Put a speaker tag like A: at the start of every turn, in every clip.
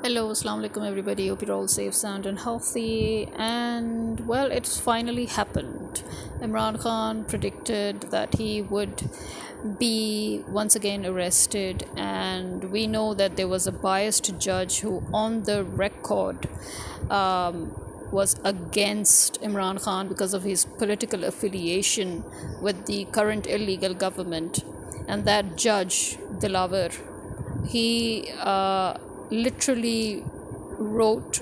A: Hello, assalamu alaikum everybody. Hope you're all safe, sound, and healthy. And well, it's finally happened. Imran Khan predicted that he would be once again arrested, and we know that there was a biased judge who, on the record, was against Imran Khan because of his political affiliation with the current illegal government. And that judge, Dilawar, he literally wrote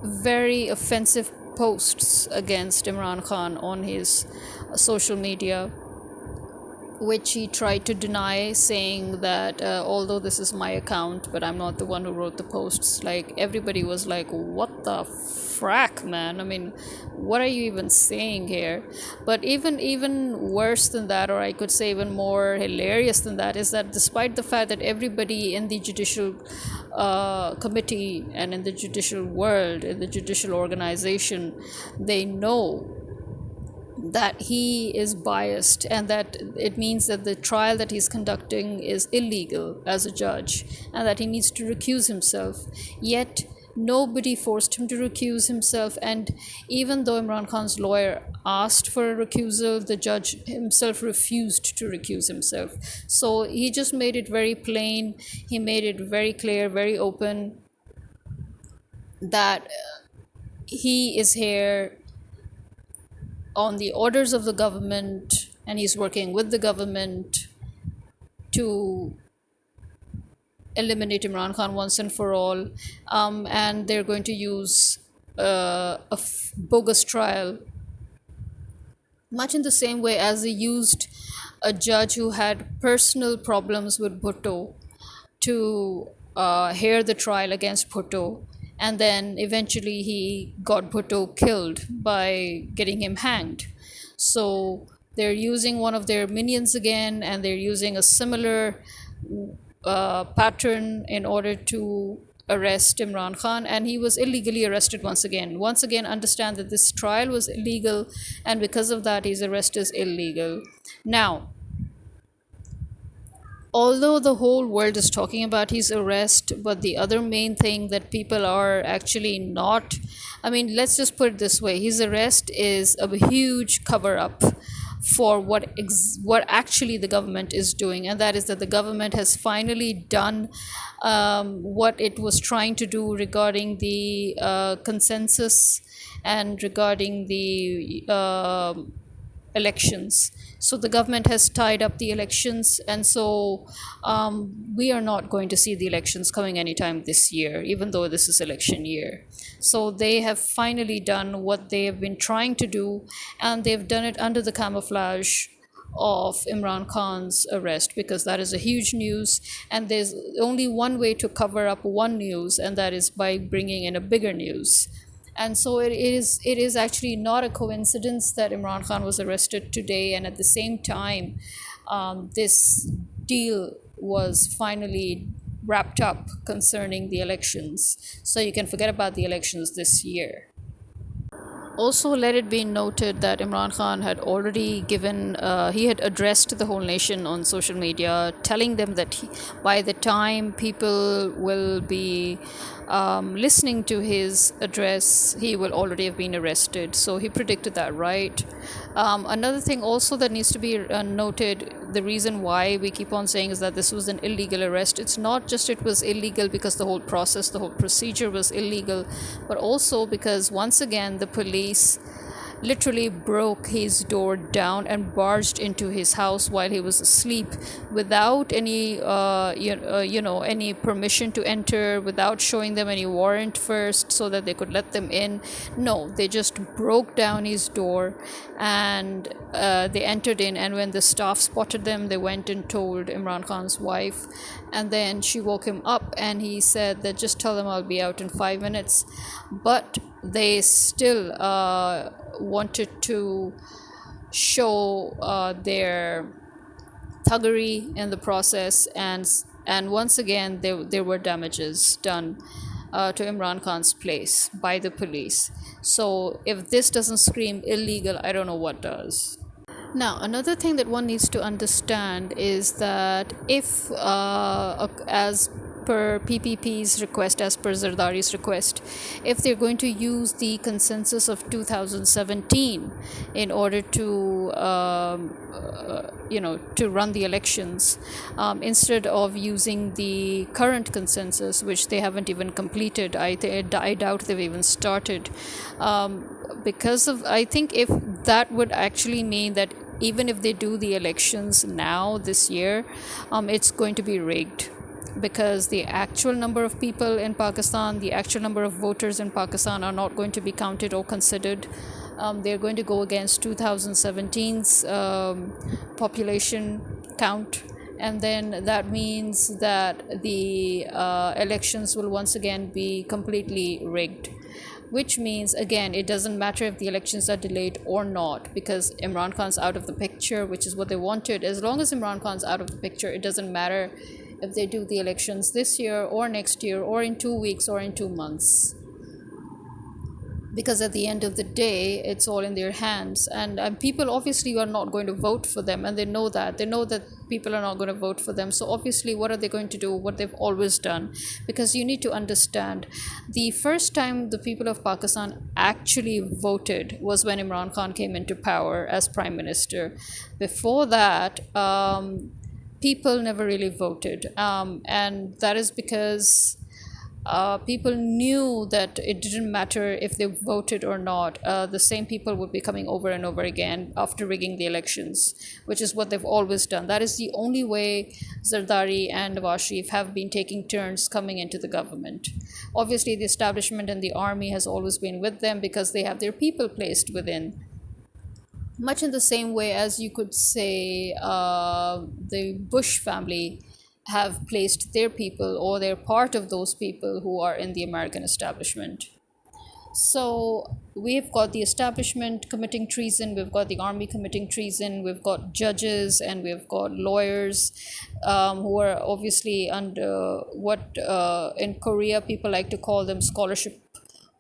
A: very offensive posts against Imran Khan on his social media, which he tried to deny, saying that although this is my account, but I'm not the one who wrote the posts. Like, everybody was like, what the frack, man? I mean, what are you even saying here? But even worse than that, or I could say even more hilarious than that, is that despite the fact that everybody in the judicial committee and in the judicial world, in the judicial organization, they know that he is biased, and that it means that the trial that he's conducting is illegal as a judge, and that he needs to recuse himself. Yet nobody forced him to recuse himself, and even though Imran Khan's lawyer asked for a recusal, the judge himself refused to recuse himself. So he just made it very plain, he made it very clear, very open, that he is here on the orders of the government, and he's working with the government to eliminate Imran Khan once and for all. And they're going to use bogus trial, much in the same way as they used a judge who had personal problems with Bhutto to hear the trial against Bhutto, and then eventually he got Bhutto killed by getting him hanged. So they're using one of their minions again, and they're using a similar pattern in order to arrest Imran Khan, and he was illegally arrested once again. Once again, understand that this trial was illegal, and because of that, his arrest is illegal. Now, although the whole world is talking about his arrest, but the other main thing that people are actually not, I mean, let's just put it this way: his arrest is a huge cover up for what actually the government is doing, and that is that the government has finally done what it was trying to do regarding the consensus and regarding the elections. So the government has tied up the elections, and so we are not going to see the elections coming anytime this year, even though this is election year. So they have finally done what they have been trying to do, and they've done it under the camouflage of Imran Khan's arrest, because that is a huge news, and there's only one way to cover up one news, and that is by bringing in a bigger news. And so it is actually not a coincidence that Imran Khan was arrested today, and at the same time this deal was finally wrapped up concerning the elections, so you can forget about the elections this year. Also, let it be noted that Imran Khan had already he had addressed the whole nation on social media, telling them that by the time people will be listening to his address, he will already have been arrested. So he predicted that, right? Another thing also that needs to be noted, the reason why we keep on saying is that this was an illegal arrest. It's not just it was illegal because the whole process, the whole procedure was illegal, but also because once again the police literally broke his door down and barged into his house while he was asleep, without any any permission to enter, without showing them any warrant first so that they could let them in. No, they just broke down his door, and they entered in, and when the staff spotted them, they went and told Imran Khan's wife, and then she woke him up, and he said that just tell them I'll be out in 5 minutes. But they still wanted to show their thuggery in the process, and once again there were damages done to Imran Khan's place by the police. So if this doesn't scream illegal, I don't know what does. Now, another thing that one needs to understand is that if, as per PPP's request, as per Zardari's request, if they're going to use the consensus of 2017 in order to, to run the elections, instead of using the current consensus, which they haven't even completed. I doubt they've even started. Because of, I think if that would actually mean that even if they do the elections now this year, it's going to be rigged, because the actual number of people in Pakistan, the actual number of voters in Pakistan are not going to be counted or considered. They're going to go against 2017's population count, and then that means that the elections will once again be completely rigged. Which means, again, it doesn't matter if the elections are delayed or not, because Imran Khan's out of the picture, which is what they wanted. As long as Imran Khan's out of the picture, it doesn't matter if they do the elections this year or next year or in 2 weeks or in 2 months, because at the end of the day, it's all in their hands. And people obviously are not going to vote for them, and they know that people are not going to vote for them. So obviously, what are they going to do? What they've always done. Because you need to understand, the first time the people of Pakistan actually voted was when Imran Khan came into power as prime minister. Before that, people never really voted, and that is because people knew that it didn't matter if they voted or not. The same people would be coming over and over again after rigging the elections, which is what they've always done. That is the only way Zardari and Nawaz Sharif have been taking turns coming into the government. Obviously, the establishment and the army has always been with them because they have their people placed within. Much in the same way as you could say the Bush family have placed their people, or they're part of those people who are in the American establishment. So we've got the establishment committing treason, we've got the army committing treason, we've got judges, and we've got lawyers who are obviously under what in Korea people like to call them scholarship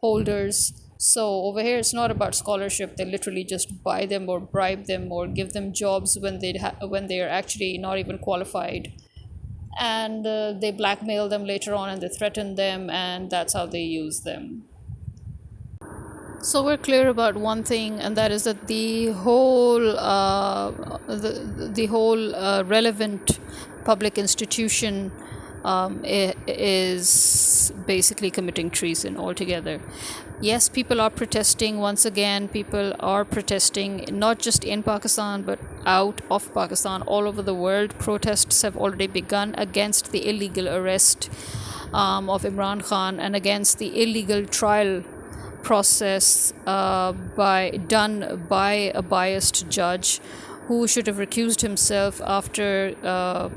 A: holders. So over here, it's not about scholarship. They literally just buy them or bribe them or give them jobs when they are actually not even qualified, and they blackmail them later on, and they threaten them, and that's how they use them. So we're clear about one thing, and that is that the whole relevant public institution is basically committing treason altogether. Yes, people are protesting. Once again, people are protesting, not just in Pakistan, but out of Pakistan, all over the world. Protests have already begun against the illegal arrest of Imran Khan, and against the illegal trial process done by a biased judge who should have recused himself after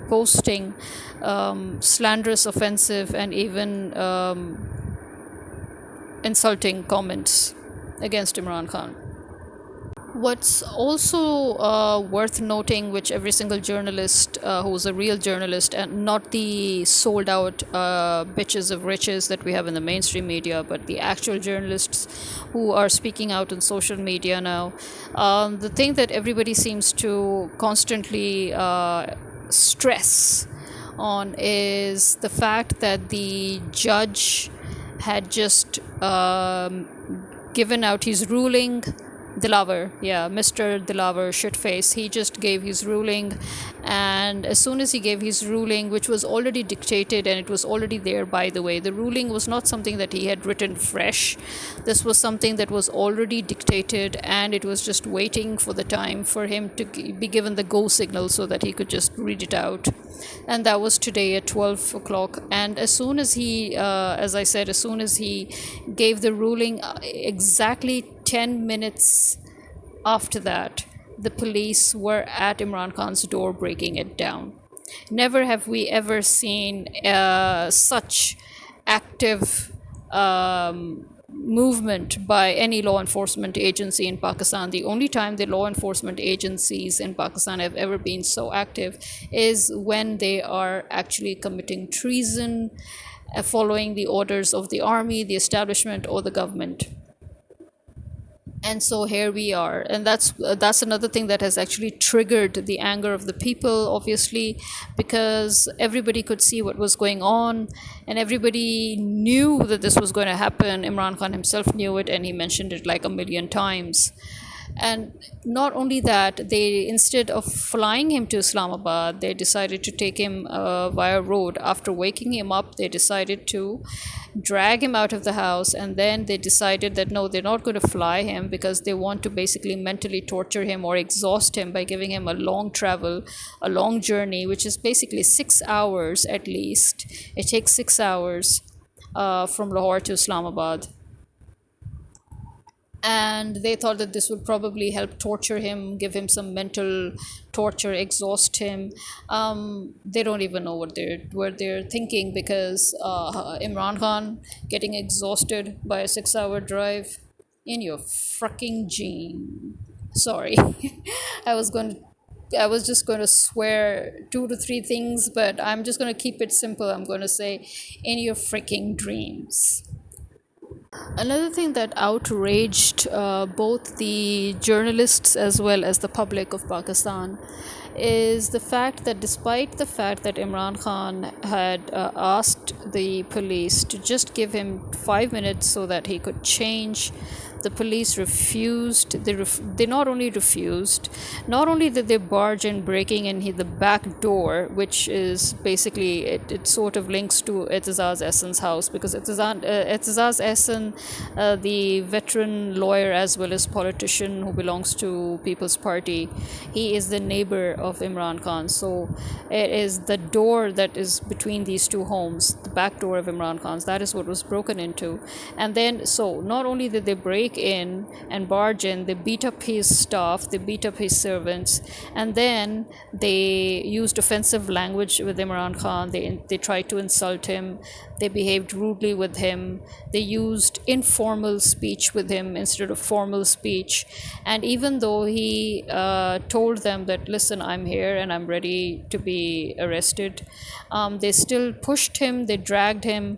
A: posting slanderous, offensive, and even insulting comments against Imran Khan. What's also worth noting, which every single journalist who's a real journalist, and not the sold out bitches of riches that we have in the mainstream media, but the actual journalists who are speaking out on social media now, the thing that everybody seems to constantly stress on is the fact that the judge had just given out his ruling. Dilawar, yeah, Mr. Dilawar Shitface, he just gave his ruling, and as soon as he gave his ruling, which was already dictated, and it was already there, by the way, the ruling was not something that he had written fresh. This was something that was already dictated, and it was just waiting for the time for him to be given the go signal so that he could just read it out. And that was today at 12 o'clock. And as soon as he, as I said, as soon as he gave the ruling, exactly 10 minutes after that, the police were at Imran Khan's door breaking it down. Never have we ever seen such active movement by any law enforcement agency in Pakistan. The only time the law enforcement agencies in Pakistan have ever been so active is when they are actually committing treason, following the orders of the army, the establishment, or the government. And so here we are, and that's another thing that has actually triggered the anger of the people, obviously, because everybody could see what was going on, and everybody knew that this was going to happen. Imran Khan himself knew it, and he mentioned it like a million times. And not only that, they, instead of flying him to Islamabad, they decided to take him via road. After waking him up, they decided to drag him out of the house, and then they decided that no, they're not going to fly him because they want to basically mentally torture him or exhaust him by giving him a long travel, a long journey, which is basically 6 hours at least. It takes 6 hours from Lahore to Islamabad, and they thought that this would probably help torture him, give him some mental torture, exhaust him. They don't even know what they're thinking, because Imran Khan getting exhausted by a 6 hour drive in your fucking gene. Sorry, I was going to. I was just going to swear two to three things, but I'm just going to keep it simple. I'm going to say, in your freaking dreams. Another thing that outraged both the journalists as well as the public of Pakistan is the fact that, despite the fact that Imran Khan had asked the police to just give him 5 minutes so that he could change, the police refused. They not only refused, not only did they barge in, breaking in the back door, which is basically, it sort of links to Etizaz Ehsan's house, because Etizaz Ehsan, the veteran lawyer as well as politician who belongs to People's Party, he is the neighbor of Imran Khan. So it is the door that is between these two homes, the back door of Imran Khan's, that is what was broken into. And then, so not only did they break in and barge in, they beat up his staff, they beat up his servants, and then they used offensive language with Imran Khan. They tried to insult him, they behaved rudely with him, they used informal speech with him instead of formal speech. And even though he told them that, listen, I'm here and I'm ready to be arrested, they still pushed him, they dragged him,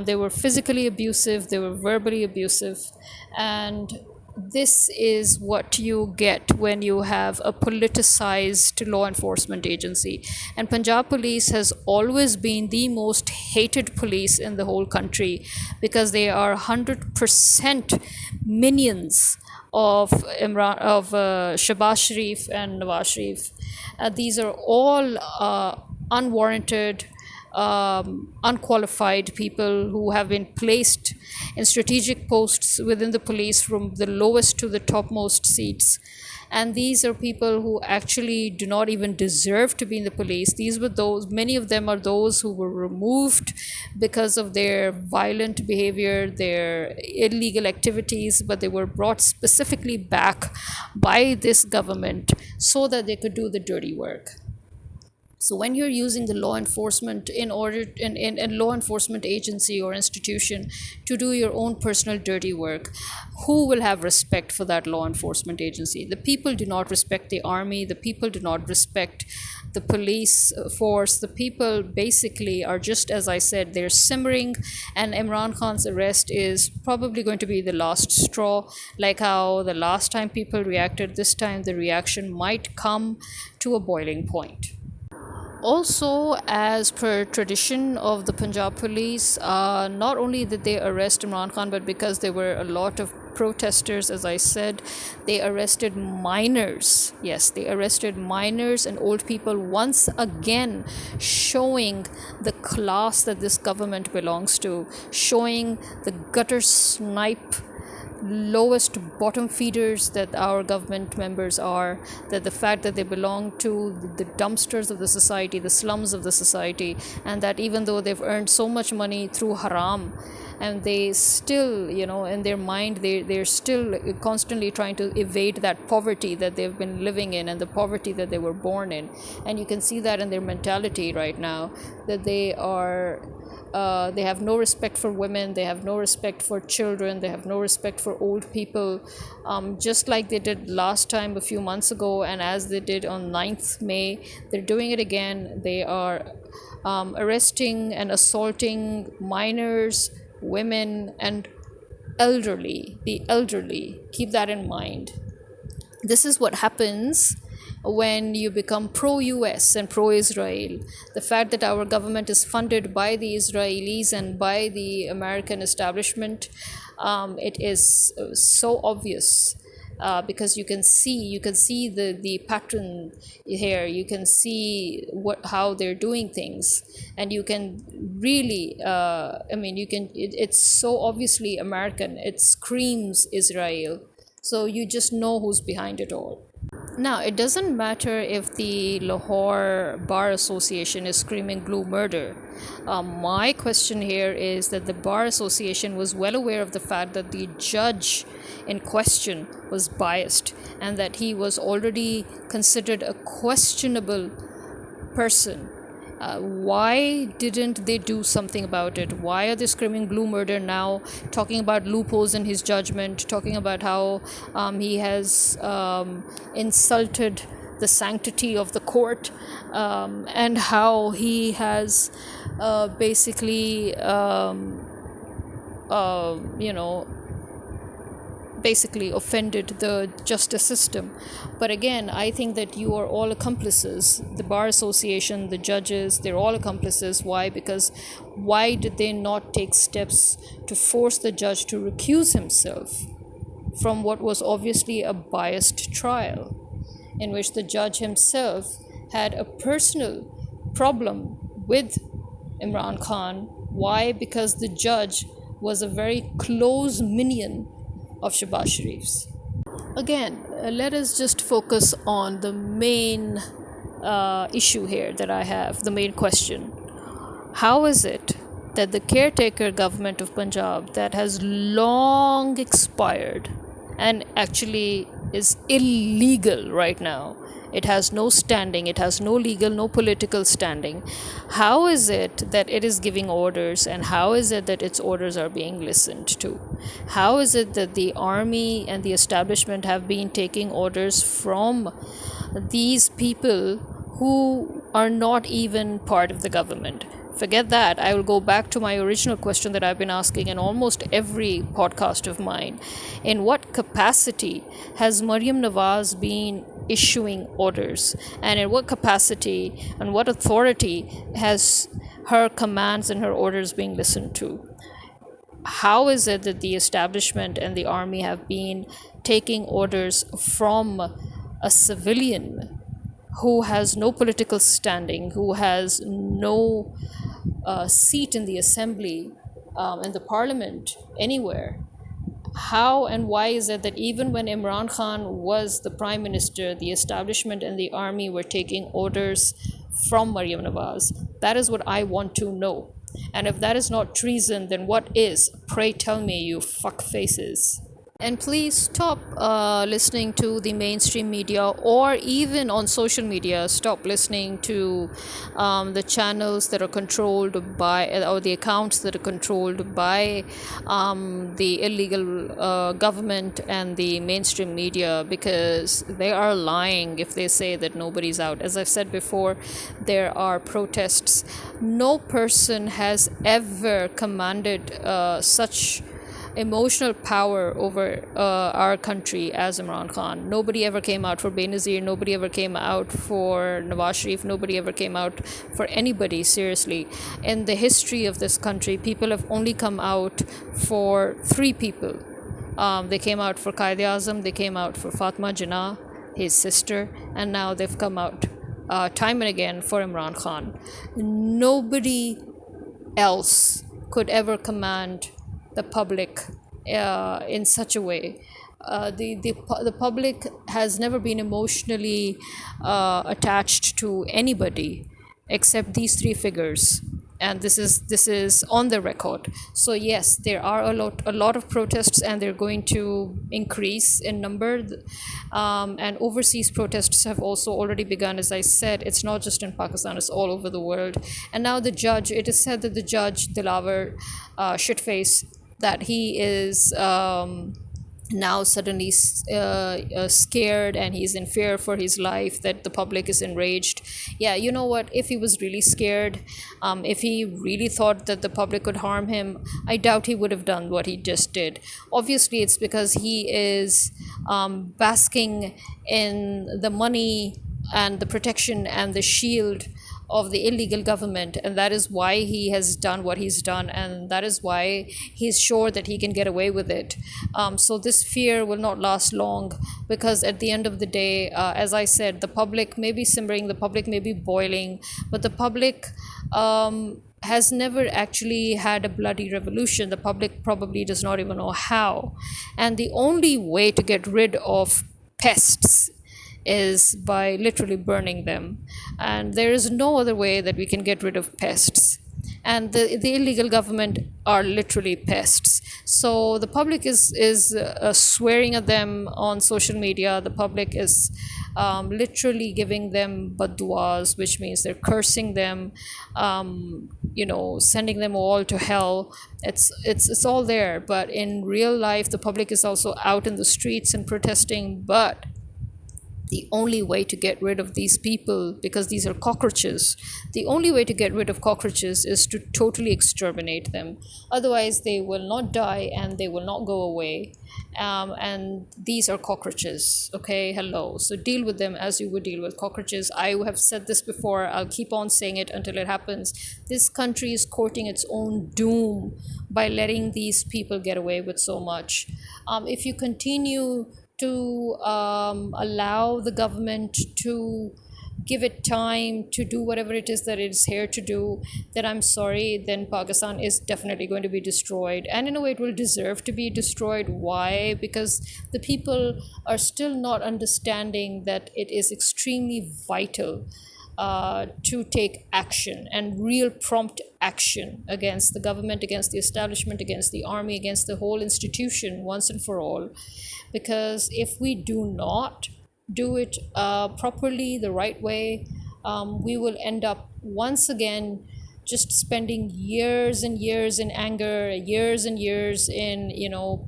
A: they were physically abusive, they were verbally abusive. And this is what you get when you have a politicized law enforcement agency. And Punjab police has always been the most hated police in the whole country, because they are 100% minions of Shahbaz Sharif and Nawaz Sharif. These are all unwarranted, unqualified people who have been placed in strategic posts within the police, from the lowest to the topmost seats. And these are people who actually do not even deserve to be in the police. These were those, many of them are those who were removed because of their violent behavior, their illegal activities, but they were brought specifically back by this government so that they could do the dirty work. So when you're using the law enforcement in law enforcement agency or institution to do your own personal dirty work, who will have respect for that law enforcement agency? The people do not respect the army, the people do not respect the police force. The people basically are, just as I said, they're simmering, and Imran Khan's arrest is probably going to be the last straw. Like how the last time people reacted, this time the reaction might come to a boiling point. Also, as per tradition of the Punjab police, not only did they arrest Imran Khan, but because there were a lot of protesters, as I said, they arrested minors. Yes, they arrested minors and old people, once again showing the class that this government belongs to, showing the gutter snipe, lowest bottom feeders that our government members are, that the fact that they belong to the dumpsters of the society, the slums of the society, and that even though they've earned so much money through haram, and they still, in their mind, they're still constantly trying to evade that poverty that they've been living in and the poverty that they were born in. And you can see that in their mentality right now, that they have no respect for women, they have no respect for children, they have no respect for old people, just like they did last time a few months ago, and as they did on 9th May, they're doing it again. They are arresting and assaulting minors, women, and elderly. Keep that in mind. This is what happens when you become pro-US and pro-Israel. The fact that our government is funded by the Israelis and by the American establishment, it is so obvious. Because you can see the pattern here. You can see how they're doing things, and you can really it's so obviously American. It screams Israel, so you just know who's behind it all. Now, it doesn't matter if the Lahore Bar Association is screaming blue murder. My question here is that the Bar Association was well aware of the fact that the judge in question was biased and that he was already considered a questionable person. Why didn't they do something about it? Why are they screaming blue murder now, talking about loopholes in his judgment, talking about how he has insulted the sanctity of the court, and how he has basically offended the justice system. But again, I think that you are all accomplices. The Bar Association, the judges, they're all accomplices. Why? Because why did they not take steps to force the judge to recuse himself from what was obviously a biased trial, in which the judge himself had a personal problem with Imran Khan? Why? Because the judge was a very close minion of Shahbaz Sharif's. Again, let us just focus on the main issue here that I have, the main question. How is it that the caretaker government of Punjab, that has long expired and actually is illegal right now, it has no standing, it has no legal, no political standing, how is it that it is giving orders, and how is it that its orders are being listened to? How is it that the army and the establishment have been taking orders from these people who are not even part of the government? Forget that. I will go back to my original question that I've been asking in almost every podcast of mine. In what capacity has Maryam Nawaz been issuing orders? And in what capacity and what authority has her commands and her orders being listened to? How is it that the establishment and the army have been taking orders from a civilian who has no political standing, who has no seat in the assembly, in the parliament, anywhere? How and why is it that even when Imran Khan was the prime minister, the establishment and the army were taking orders from Maryam Nawaz? That is what I want to know. And if that is not treason, then what is? Pray tell me, you fuck faces. And please stop listening to the mainstream media, or even on social media, stop listening to the channels that are controlled by, or the accounts that are controlled by the illegal government and the mainstream media, because they are lying if they say that nobody's out. As I've said before, there are protests. No person has ever commanded such emotional power over our country as Imran Khan. Nobody ever came out for Benazir, nobody ever came out for Nawaz Sharif, nobody ever came out for anybody, seriously. In the history of this country, people have only come out for three people. They came out for Quaid-e-Azam, they came out for Fatma Jinnah, his sister, and now they've come out time and again for Imran Khan. Nobody else could ever command the public in such a way. The public has never been emotionally attached to anybody except these three figures, and this is on the record. So yes, there are a lot of protests, and they're going to increase in number, and overseas protests have also already begun. As I said, it's not just in Pakistan, it's all over the world. And now the judge, it is said that the judge Dilawar Shitface, that he is now suddenly scared, and he's in fear for his life, that the public is enraged. Yeah, you know what, if he was really scared, if he really thought that the public could harm him, I doubt he would have done what he just did. Obviously it's because he is basking in the money and the protection and the shield of the illegal government, and that is why he has done what he's done, and that is why he's sure that he can get away with it. So this fear will not last long, because at the end of the day, as I said, the public may be simmering, the public may be boiling, but the public has never actually had a bloody revolution. The public probably does not even know how. And the only way to get rid of pests is by literally burning them. And there is no other way that we can get rid of pests. And the illegal government are literally pests. So the public is swearing at them on social media. The public is literally giving them badduas, which means they're cursing them, sending them all to hell. It's all there. But in real life, the public is also out in the streets and protesting. But the only way to get rid of these people, because these are cockroaches, the only way to get rid of cockroaches is to totally exterminate them. Otherwise, they will not die and they will not go away. And these are cockroaches, okay? Hello. So deal with them as you would deal with cockroaches. I have said this before. I'll keep on saying it until it happens. This country is courting its own doom by letting these people get away with so much. If you continue to allow the government to give it time to do whatever it is that it's here to do, then I'm sorry, then Pakistan is definitely going to be destroyed. And in a way, it will deserve to be destroyed. Why? Because the people are still not understanding that it is extremely vital to take action, and real prompt action, against the government, against the establishment, against the army, against the whole institution once and for all. Because if we do not do it properly, the right way, we will end up once again just spending years and years in anger, years and years in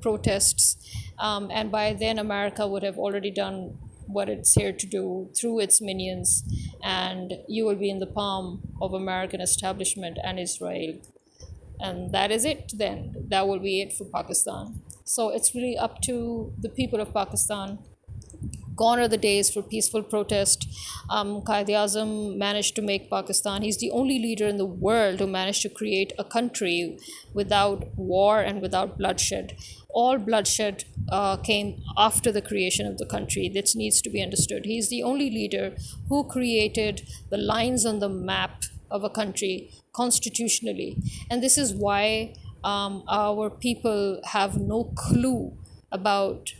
A: protests, and by then America would have already done what it's here to do through its minions, and you will be in the palm of American establishment and Israel. And that is it. Then that will be it for Pakistan. So it's really up to the people of Pakistan. Gone are the days for peaceful protest. Qaid-e-Azam managed to make Pakistan, he's the only leader in the world who managed to create a country without war and without bloodshed. All bloodshed came after the creation of the country. This needs to be understood. He's the only leader who created the lines on the map of a country constitutionally. And this is why our people have no clue about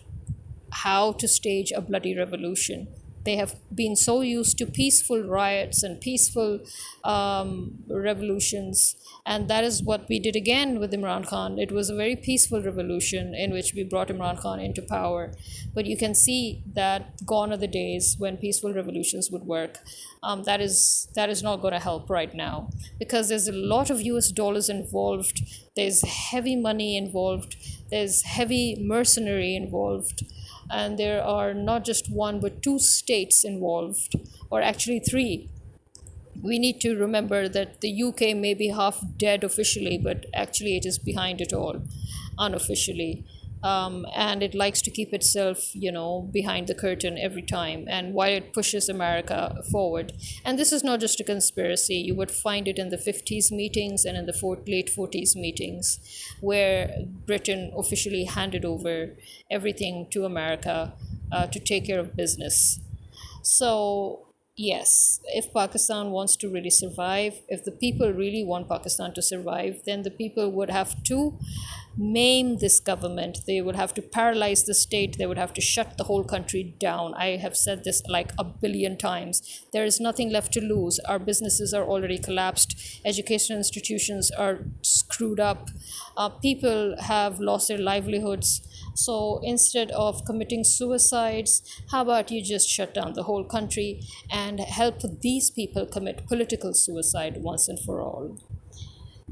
A: how to stage a bloody revolution. They have been so used to peaceful riots and peaceful revolutions. And that is what we did again with Imran Khan. It was a very peaceful revolution in which we brought Imran Khan into power. But you can see that gone are the days when peaceful revolutions would work. That is not going to help right now, because there's a lot of US dollars involved. There's heavy money involved. There's heavy mercenary involved. And there are not just one but two states involved, or actually three. We need to remember that the UK may be half dead officially, but actually it is behind it all unofficially. And it likes to keep itself, behind the curtain every time, and while it pushes America forward. And this is not just a conspiracy. You would find it in the 50s meetings and in the late 40s meetings, where Britain officially handed over everything to America to take care of business. So, yes, if Pakistan wants to really survive, if the people really want Pakistan to survive, then the people would have to maim this government. They would have to paralyze the state. They would have to shut the whole country down. I have said this like a billion times. There is nothing left to lose. Our businesses are already collapsed. Educational institutions are screwed up. People have lost their livelihoods. So instead of committing suicides, how about you just shut down the whole country and help these people commit political suicide once and for all?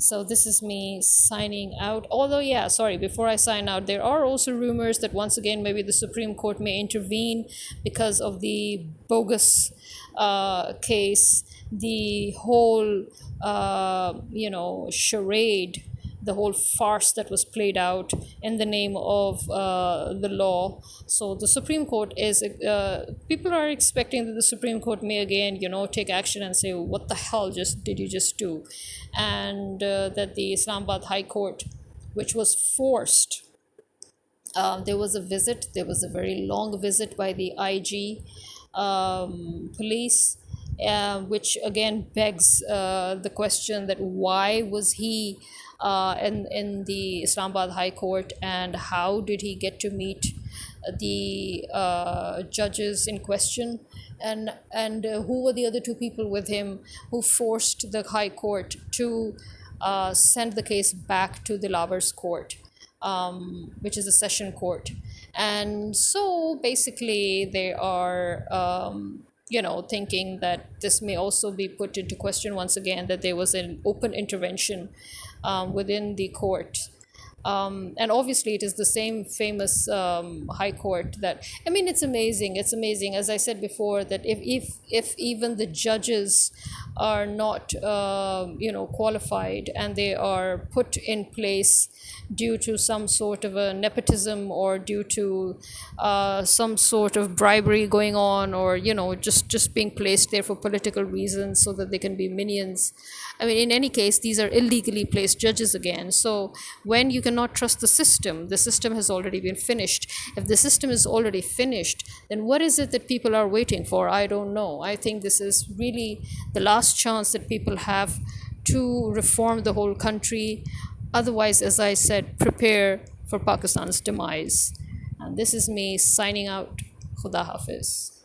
A: So this is me signing out. Although, yeah, sorry, before I sign out, there are also rumors that once again maybe the Supreme Court may intervene because of the bogus case, the whole charade, the whole farce that was played out in the name of the law. So the Supreme Court is, people are expecting that the Supreme Court may again, take action and say, what the hell just did you just do? And that the Islamabad High Court, which was forced, there was a visit, there was a very long visit by the IG police, which again begs the question that why was he in the Islamabad High Court, and how did he get to meet the judges in question, and who were the other two people with him who forced the High Court to send the case back to the Lavers Court, which is a session court. And so basically they are thinking that this may also be put into question once again, that there was an open intervention within the court. And obviously it is the same famous high court that, I mean, it's amazing, as I said before, that if even the judges are not qualified, and they are put in place due to some sort of a nepotism, or due to some sort of bribery going on, or just being placed there for political reasons so that they can be minions. I mean, in any case, these are illegally placed judges again. So when you cannot trust the system has already been finished. If the system is already finished, then what is it that people are waiting for? I don't know. I think this is really the last chance that people have to reform the whole country. Otherwise, as I said, prepare for Pakistan's demise. And this is me signing out. Khuda Hafiz.